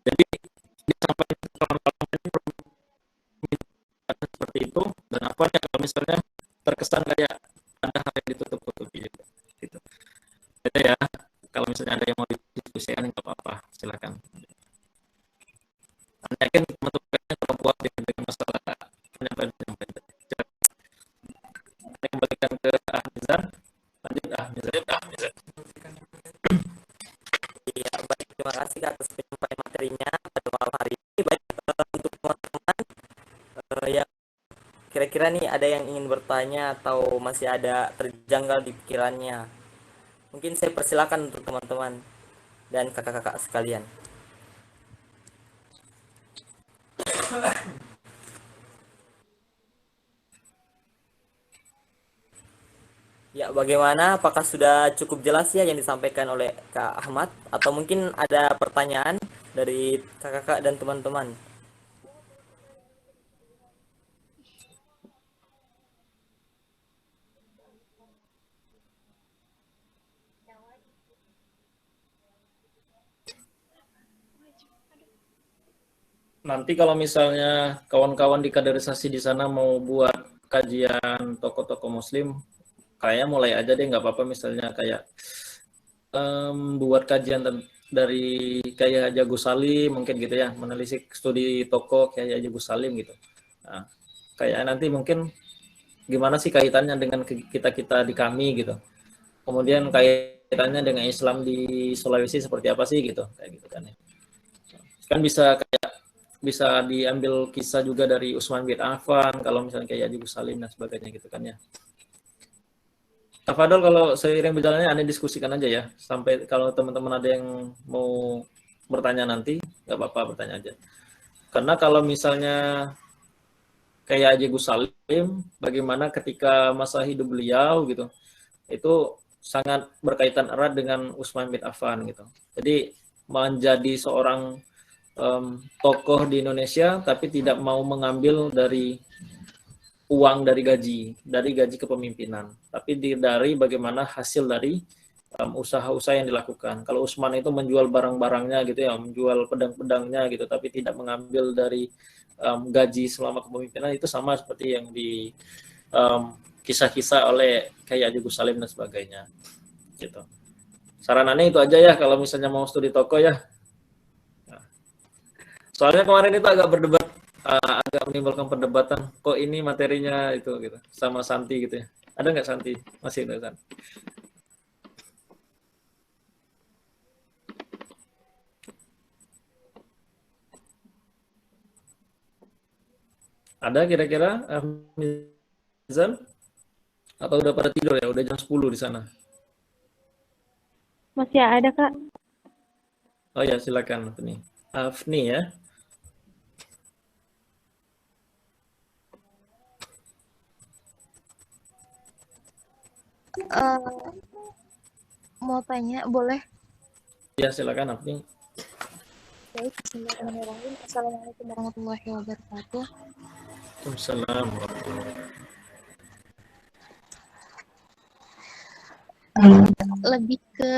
jadi disampaikan seperti itu. Dan apa ya kalau misalnya terkesan kayak ada hal yang ditutup-tutupi gitu. Jadi ya kalau misalnya ada yang mau didiskusikan nggak apa-apa, silakan. Anda yakin teman-teman kalau buat dengan masalah penyampaian saya kembalikan ke Ahmizan. Lanjut Ahmizan. Iya, baik, terima kasih atas penyampaian materinya pada malam hari ini. Baik, untuk teman-teman yang kira-kira nih ada yang ingin bertanya atau masih ada terjanggal di pikirannya, mungkin saya persilakan untuk teman-teman dan kakak-kakak sekalian. Ya, bagaimana? Apakah sudah cukup jelas ya yang disampaikan oleh Kak Ahmad? Atau mungkin ada pertanyaan dari kakak-kakak dan teman-teman? Nanti kalau misalnya kawan-kawan di kaderisasi di sana mau buat kajian tokoh-tokoh muslim, kayaknya mulai aja deh, nggak apa-apa misalnya kayak buat kajian dari kayak Haji Agus Salim mungkin gitu ya, menelisik studi tokoh kayak Haji Agus Salim gitu. Nah, kayak nanti mungkin gimana sih kaitannya dengan kita di kami gitu. Kemudian kaitannya dengan Islam di Sulawesi seperti apa sih gitu, kayak gitu kan ya. Kan bisa diambil kisah juga dari Utsman bin Affan kalau misalnya kayak Haji Agus Salim dan sebagainya gitu kan ya. Tafadol, kalau seiring berjalannya Anda diskusikan aja ya, sampai kalau teman-teman ada yang mau bertanya nanti, nggak apa-apa bertanya aja. Karena kalau misalnya kayak Haji Agus Salim, bagaimana ketika masa hidup beliau gitu, itu sangat berkaitan erat dengan Utsman bin Affan gitu. Jadi menjadi seorang tokoh di Indonesia, tapi tidak mau mengambil dari uang dari gaji kepemimpinan, tapi dari bagaimana hasil dari usaha-usaha yang dilakukan. Kalau Utsman itu menjual barang-barangnya gitu ya, menjual pedang-pedangnya gitu, tapi tidak mengambil dari gaji selama kepemimpinan, itu sama seperti yang di kisah-kisah oleh kayak Haji Gus Salim dan sebagainya. Gitu. Saranannya itu aja ya kalau misalnya mau studi toko ya. Nah, soalnya kemarin itu agak berdebat, agak menimbulkan perdebatan. Kok ini materinya itu gitu sama Santi gitu ya. Ada nggak Santi? Masih ada Santi? Ada kira-kira Mizan? Atau udah pada tidur ya? Udah jam 10 di sana. Masih ada, Kak. Oh ya, silakan Afni. Afni ya. Mau tanya, boleh? Ya, silakan Afni. Baik, bismillahirrahmanirrahim. Assalamualaikum warahmatullahi wabarakatuh. Waalaikumsalam warahmatullahi Lebih ke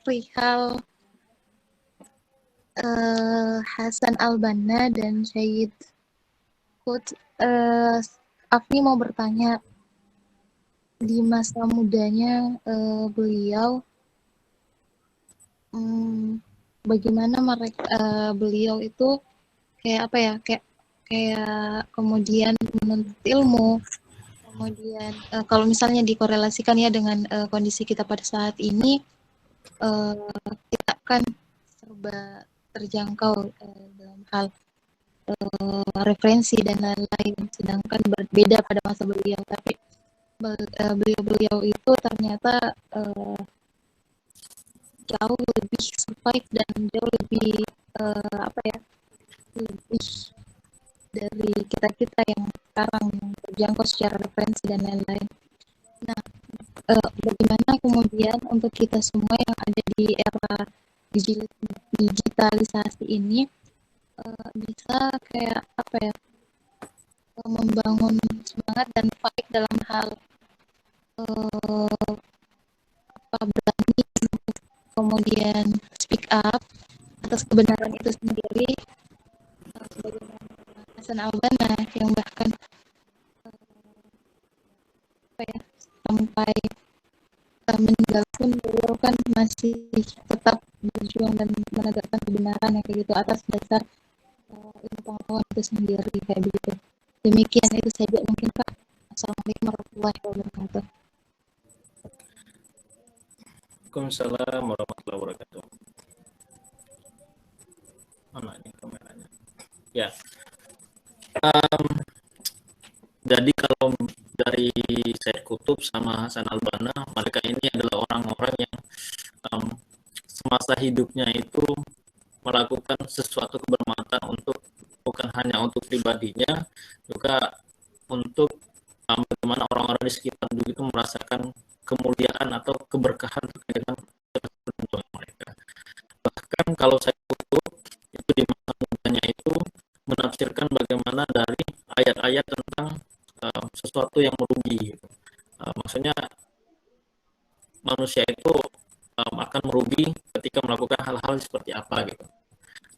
perihal Hasan Al-Banna dan Syed Qutb. Afni mau bertanya, di masa mudanya beliau, bagaimana beliau itu kayak apa ya, kayak kemudian menuntut ilmu, kemudian kalau misalnya dikorelasikan ya dengan kondisi kita pada saat ini, kita kan serba terjangkau dalam hal referensi dan lain-lain, sedangkan berbeda pada masa beliau. Tapi beliau itu ternyata jauh lebih survive dan jauh lebih lebih dari kita yang sekarang yang terjangkau secara referensi dan lain-lain. Nah, bagaimana kemudian untuk kita semua yang ada di era digitalisasi ini bisa kayak membangun semangat dan fight dalam hal berani untuk kemudian speak up atas kebenaran itu sendiri, sebagaimana Hasan Al-Banna yang bahkan sampai meninggal pun beliau kan masih tetap berjuang dan menegakkan kebenaran yang kayak gitu atas dasar ilmu pengetahuan itu sendiri kayak begitu. Demikian itu saja mungkin Pak. Assalamualaikum warahmatullahi wabarakatuh. Waalaikumsalam warahmatullahi wabarakatuh. Mana ini kameranya? Ya. Jadi kalau dari Syed Qutb sama Hasan Al-Banna, mereka ini adalah orang-orang yang semasa hidupnya itu melakukan sesuatu kebermanfaatan untuk bukan hanya untuk pribadinya, juga untuk bagaimana orang-orang di sekitar dulu itu merasakan kemuliaan atau keberkahan terkait dengan perjuangan mereka. Bahkan kalau Syed Qutb itu di masa mudanya itu menafsirkan bagaimana dari ayat-ayat tentang sesuatu yang merugi gitu. Maksudnya manusia itu akan merugi ketika melakukan hal-hal seperti apa gitu.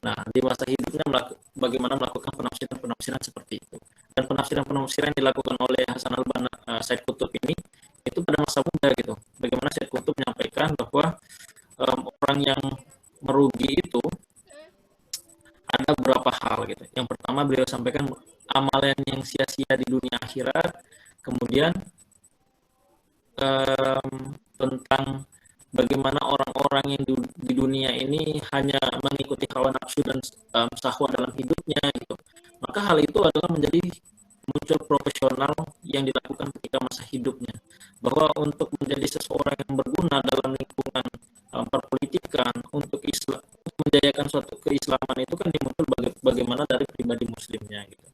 Nah, di masa hidupnya bagaimana melakukan penafsiran seperti itu. Dan penafsiran yang dilakukan oleh Hasan Al-Banna, Syed Qutb ini itu pada masa muda gitu. Bagaimana Syed Qutb menyampaikan bahwa orang yang merugi itu ada beberapa hal gitu. Yang pertama beliau sampaikan amalan yang sia-sia di dunia akhirat, kemudian tentang bagaimana orang-orang yang di dunia ini hanya mengikuti hawa nafsu dan syahwat dalam hidupnya gitu. Maka hal itu adalah menjadi muncul profesional yang dilakukan ketika masa hidupnya, bahwa untuk menjadi seseorang yang berguna dalam lingkungan perpolitikan untuk Islam, untuk menjayakan suatu keislaman itu kan dimuncul bagaimana dari pribadi muslimnya gitu.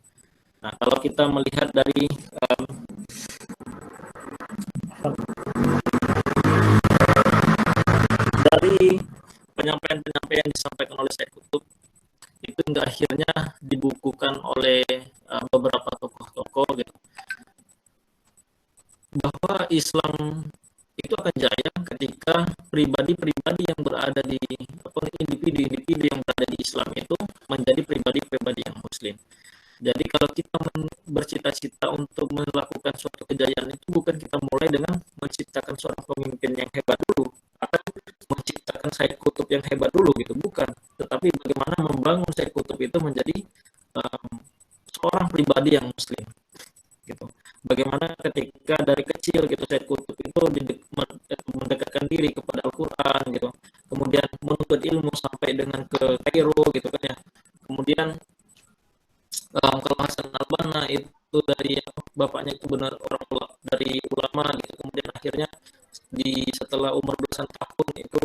Nah, kalau kita melihat dari penyampaian-penyampaian yang disampaikan oleh Syed Qutb itu hingga akhirnya dibukukan oleh beberapa tokoh-tokoh kokoh gitu, bahwa Islam itu akan jaya ketika pribadi-pribadi yang berada di individu-individu yang berada di Islam itu menjadi pribadi-pribadi yang muslim. Jadi kalau kita bercita-cita untuk melakukan suatu kejayaan itu bukan kita mulai dengan menciptakan seorang pemimpin yang hebat dulu atau menciptakan Said Qutb yang hebat dulu gitu, bukan. Tetapi bagaimana membangun Said Qutb itu menjadi seorang pribadi yang muslim gitu. Bagaimana ketika dari kecil gitu Said Qutb itu mendekatkan diri kepada Al-Quran gitu, kemudian menuntut ilmu sampai dengan ke Kairo gitu kan ya. Kemudian kalau Hasan Al-Banna itu dari bapaknya itu benar orang dari ulama gitu, kemudian akhirnya setelah umur belasan tahun itu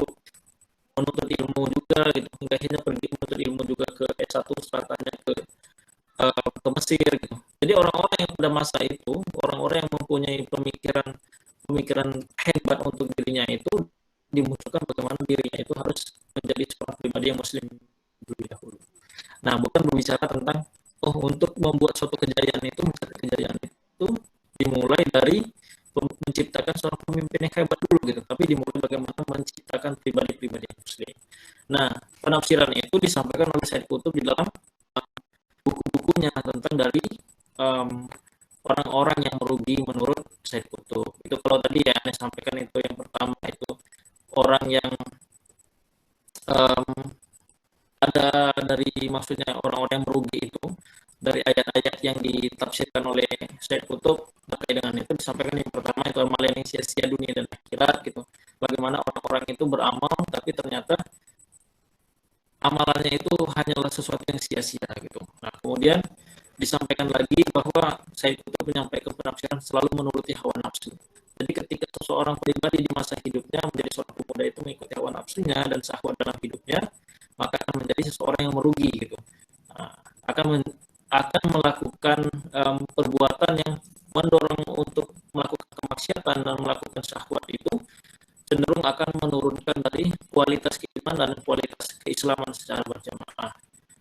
menuntut ilmu juga gitu, hingga akhirnya pergi menuntut ilmu juga ke S1 stratanya ke Mesir gitu. Jadi orang-orang yang pada masa itu, orang-orang yang mempunyai pemikiran hebat untuk dirinya itu dimunculkan bagaimana dirinya itu harus menjadi seorang pribadi yang muslim dulu dahulu. Nah, bukan berbicara tentang untuk membuat suatu kejayaan itu dimulai dari menciptakan seorang pemimpin yang hebat dulu gitu, tapi dimulai bagaimana menciptakan pribadi-pribadi yang muslim. Nah, penafsiran itu disampaikan oleh Said Qutb di dalam buku-bukunya tentang dari orang-orang yang merugi menurut Said Qutb. Itu kalau tadi ya saya sampaikan itu yang pertama itu orang yang ada dari maksudnya orang-orang yang merugi itu dari ayat-ayat yang ditafsirkan oleh Said Qutb. Terkait dengan itu disampaikan yang pertama itu amal yang sia-sia dunia dan akhirat gitu. Bagaimana orang-orang itu beramal tapi ternyata amalannya itu hanyalah sesuatu yang sia-sia gitu. Nah, kemudian disampaikan lagi bahwa Said Qutb menyampaikan penafsiran selalu menuruti hawa nafsu. Jadi ketika seseorang pribadi di masa hidupnya menjadi seorang pemuda itu mengikuti hawa nafsunya dan syahwat dalam hidupnya, maka akan menjadi seseorang yang merugi gitu. Nah, akan melakukan perbuatan yang mendorong untuk melakukan kemaksiatan dan melakukan syahwat itu cenderung akan menurunkan dari kualitas keimanan dan kualitas keislaman secara berjamaah.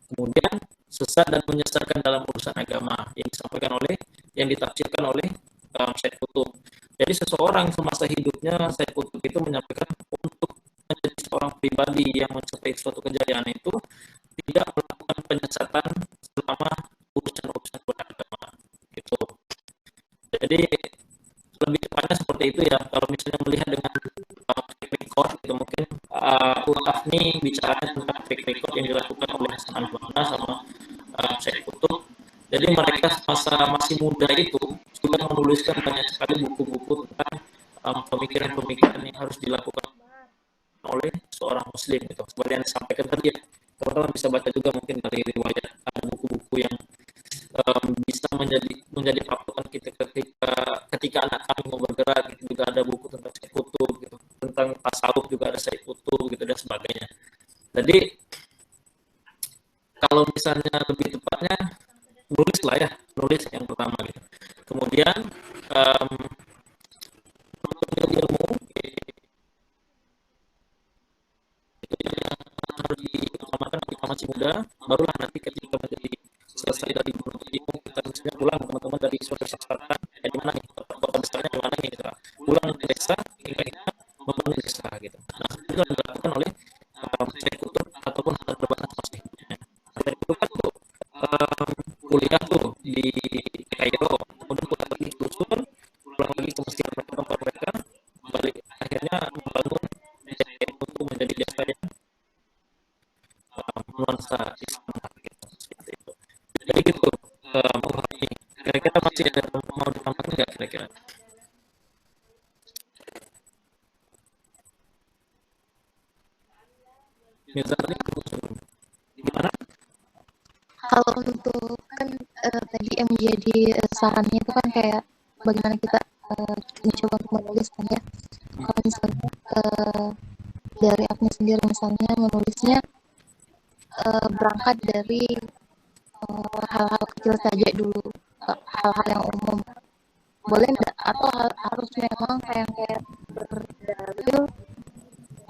Kemudian sesat dan menyesatkan dalam urusan agama yang ditafsirkan oleh Said Qutb. Jadi seseorang semasa hidupnya Said Qutb itu menyampaikan untuk menjadi seorang pribadi yang mencapai suatu kejayaan itu tidak melakukan penyesatan selama urusan-urusan beragama gitu. Jadi lebih tepatnya seperti itu ya. Kalau misalnya melihat dengan track record itu mungkin ini bicara tentang track record yang dilakukan oleh Hasan Al-Banna sama Said Qutb. Jadi mereka masih muda itu sudah menuliskan banyak sekali buku-buku tentang pemikiran-pemikiran yang harus dilakukan oleh seorang muslim gitu. Seperti yang disampaikan tadi ya, teman-teman bisa baca juga mungkin dari riwayat, ada buku-buku yang bisa menjadi patokan kita ketika anak kami mau bergerak gitu. Juga ada buku tentang Said Qutb gitu, tentang tasawuf juga ada Said Qutb gitu dan sebagainya. Jadi kalau misalnya lebih tepatnya nulis yang pertama gitu. Kemudian ilmu itu yang harus diutamakan ketika masih muda, barulah nanti ketika menjadi selesai dari menuntut ilmu kita misalnya pulang teman-teman dari Sulawesi Selatan, di mana nih kota besarnya di mana nih gitu, pulang ke desa hingga kita membangun desa gitu. Nah itu yang dilakukan oleh Said Qutb ataupun Hasan Al-Banna semasa hidupnya. Said Qutb kan tuh kuliah tuh di Kairo, kemudian pulang lagi ke Usul, pulang lagi ke Mesir tempat mereka, balik akhirnya membangun desa untuk menjadi desa yang nuansa Islam gitu, seperti itu. Jadi gitu, kira-kira masih ada mau ditambahkan nggak kira-kira? Misalnya gimana? Kalau untuk kan tadi yang menjadi sarannya itu kan kayak bagaimana kita mencoba untuk menulis kan ya. Kalau misalnya dari Agnes sendiri misalnya menulisnya berangkat dari hal-hal kecil saja dulu, hal-hal yang umum. Boleh nggak? Atau harus memang kayak berdalil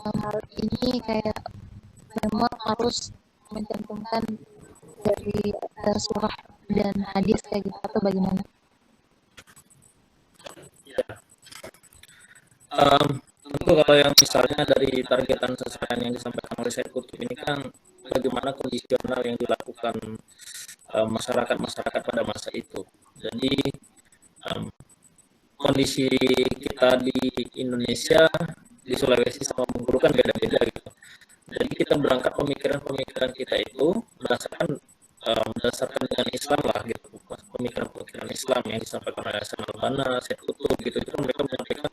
hal ini kayak memang harus mencantumkan dari surah dan hadis kayak gitu atau bagaimana? Tentu kalau yang misalnya dari targetan sasaran yang disampaikan oleh Said Kutub ini kan bagaimana kondisional yang dilakukan masyarakat-masyarakat pada masa itu. Jadi kondisi kita di Indonesia, di Sulawesi sama Bengkulu kan beda-beda gitu. Jadi kita berangkat pemikiran-pemikiran kita itu berdasarkan dengan Islam lah gitu, pemikiran-pemikiran Islam yang disampaikan oleh Hasan Al-Banna, Said Kutub gitu. Itu mereka menyampaikan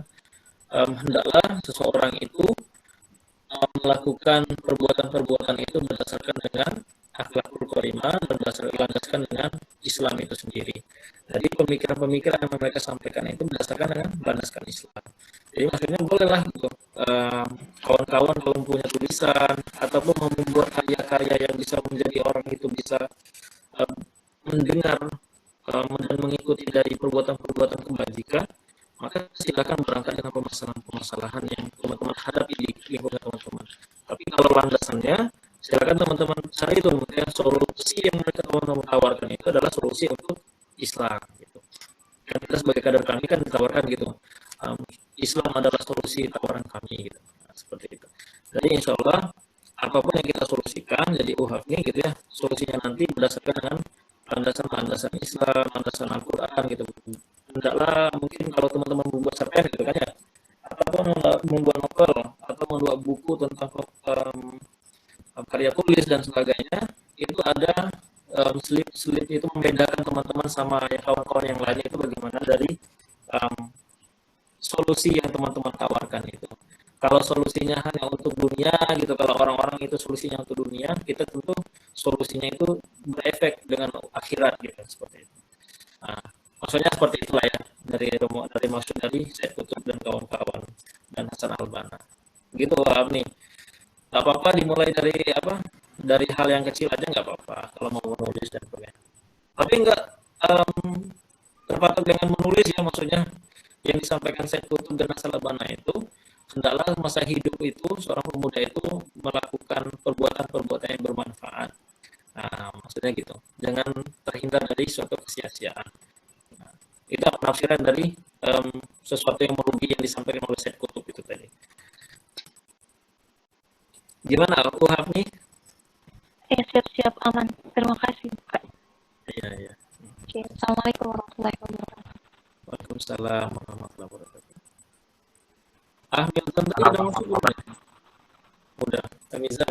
hendaklah seseorang itu melakukan perbuatan-perbuatan itu berdasarkan dengan akhlakul karimah dan berdasarkan dengan Islam itu sendiri. Jadi pemikiran-pemikiran yang mereka sampaikan itu berdasarkan dengan berdasarkan Islam. Jadi maksudnya bolehlah gitu, kawan-kawan kalau punya tulisan ataupun membuat karya-karya yang bisa menjadi orang itu bisa mendengar dan mengikuti dari perbuatan-perbuatan kebajikan, maka silakan berangkat dengan permasalahan-permasalahan yang teman-teman hadapi di lingkungan teman-teman. Tapi kalau landasannya, silakan teman-teman cari itu, ya, solusi yang mereka teman-teman tawarkan itu adalah solusi untuk Islam. Gitu. Dan kita sebagai kader kami kan ditawarkan gitu, Islam adalah solusi tawaran kami, gitu. Nah, seperti itu. Jadi insya Allah apapun yang kita solusikan, jadi UHAP gitu ya, solusinya nanti berdasarkan dengan landasan-landasan Islam, landasan Al-Quran gitu. Hendaklah mungkin kalau teman-teman membuat cerpen gitu kan ya, ataupun membuat novel atau membuat buku tentang karya tulis dan sebagainya, itu ada slip itu membedakan teman-teman sama kawan-kawan yang lainnya itu bagaimana dari solusi yang teman-teman tawarkan itu. Kalau solusinya hanya untuk dunia gitu, kalau orang-orang itu solusinya untuk dunia, kita tentu solusinya itu berefek dengan akhirat gitu, seperti itu. Nah, maksudnya seperti itulah ya, dari maksud dari Said Kutub dan kawan-kawan dan Hasan Al-Banna. Gitu Abni. Gak apa-apa dimulai dari hal yang kecil aja nggak apa-apa kalau mau menulis dan sebagainya. Tapi nggak terpatok dengan menulis ya, maksudnya yang disampaikan Said Kutub dan Hasan Al-Banna itu, hendaklah masa hidup itu seorang pemuda itu melakukan perbuatan-perbuatan yang bermanfaat. Nah, maksudnya gitu. Jangan terhindar dari suatu kesia-siaan. Nah, itu penafsiran dari sesuatu yang merugi yang disampaikan oleh Said Kutub itu tadi. Gimana aku nih? Siap-siap aman. Terima kasih, Kak. Iya. Oke, Assalamualaikum warahmatullahi wabarakatuh. Waalaikumsalam warahmatullahi wabarakatuh. Milton tadi udah masuk belum? Udah. Tamiza.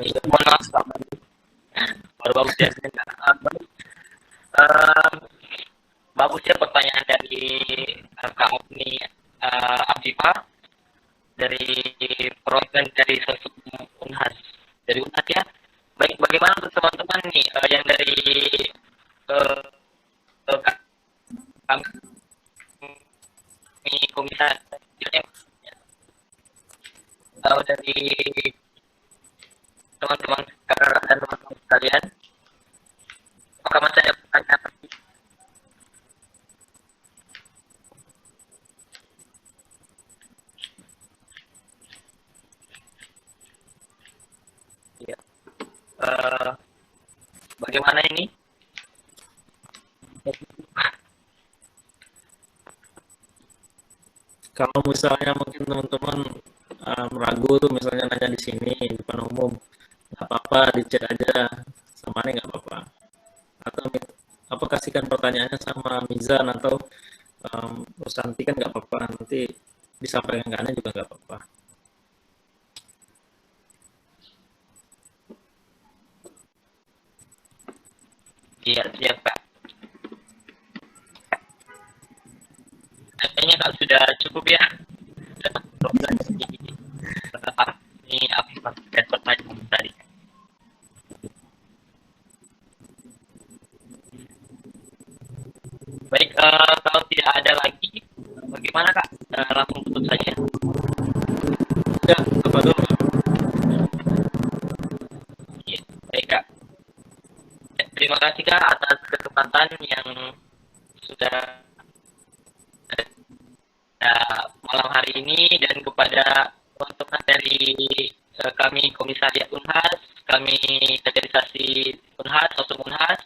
Baru bagus ya. Bagus ya pertanyaan dari Kak Opni Afifah dari program dari Sosok Unhas, dari Unhas ya. Baik, bagaimana untuk teman-teman nih yang dari kami komisaris dari teman-teman kakak dan teman-teman sekalian, apakah masih ada pertanyaan? Ya. Bagaimana ini? Kalau misalnya mungkin teman-teman ragu tuh, misalnya nanya di sini di depan umum, nggak apa-apa, di chat aja sama Ane, nggak apa-apa. Atau kasihkan pertanyaannya sama Mizan atau Santi kan nggak apa-apa, nanti disampaikan ke Ane juga nggak apa-apa. Iya, siap Pak. Kayaknya Kak sudah cukup ya. Ini apa pertanyaan tadi? Baik, kalau tidak ada lagi, bagaimana Kak? Langsung tutup saja. Ya, apa dulu? Ya, baik Kak. Terima kasih Kak atas kesempatan yang sudah malam hari ini, dan kepada teman-teman dari kami Komisariat Unhas, kami kaderisasi Unhas, Sosok Unhas,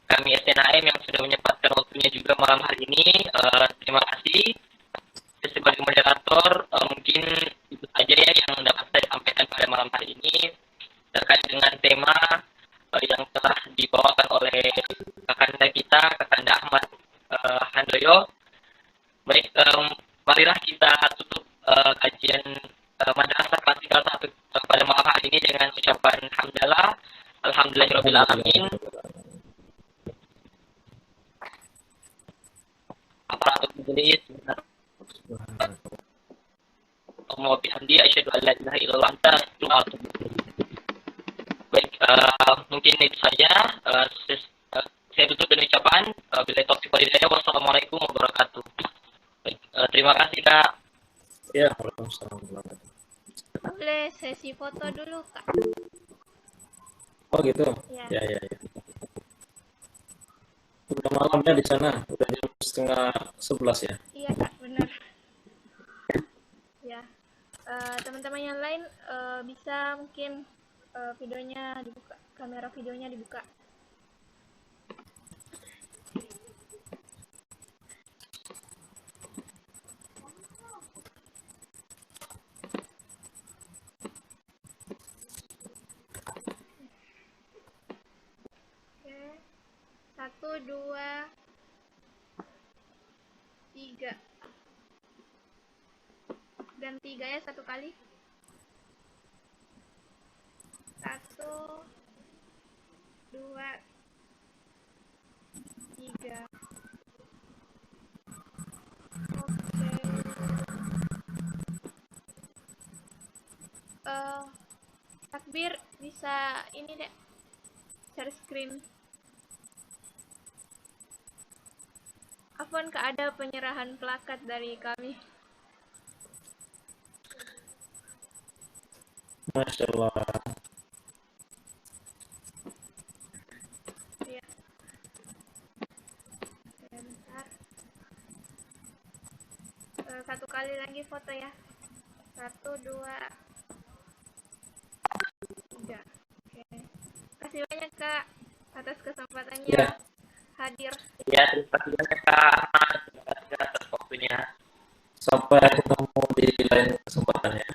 kami SNAM yang sudah menyempatkan waktunya juga malam hari ini. Terima kasih. Sebagai moderator, mungkin mungkin itu saja ya yang dapat saya sampaikan pada malam hari ini terkait dengan tema yang telah dibawakan oleh Kakanda kita, Kakanda Ahmad Handoyo. Baik, marilah kita tutup kajian Madrasah Klasikal 1 pada malam hari ini dengan ucapan hamdalah, alhamdulillahirabbil alamin. Aparatus majelis, Allahumma bihamdi asyhadu an la ilaha illallah anta astaghfiruka wa atubu ilaik. Baik, mungkin itu saja. Saya tutup dengan ucapan billahi taufiq wal hidayah. Wassalamualaikum warahmatullahi wabarakatuh. Baik, terima kasih Kak. Ya, waalaikumsalam. Boleh sesi foto dulu, Kak. Oh gitu. Ya. Ya. Udah malamnya di sana, udah jam 10:30 ya. Iya, Kak, benar. Ya. Teman-teman yang lain bisa mungkin videonya dibuka, kamera videonya dibuka. Oke. 1, 2, 3. Dan 3 ya, 1 kali. 1, 2, 3. Oke. Takbir bisa ini deh, share screen. Afwan, Kak, ada penyerahan plakat dari kami. Masya Allah. Ya. Bentar. 1 kali lagi foto ya. 1, 2, 3. Oke. Kasih banyak Kak atas kesempatannya Ya. hadir. Ya, terima kasih banyak Kak Ahmad. Terima kasih atas waktunya. Sampai ketemu di lain kesempatan ya.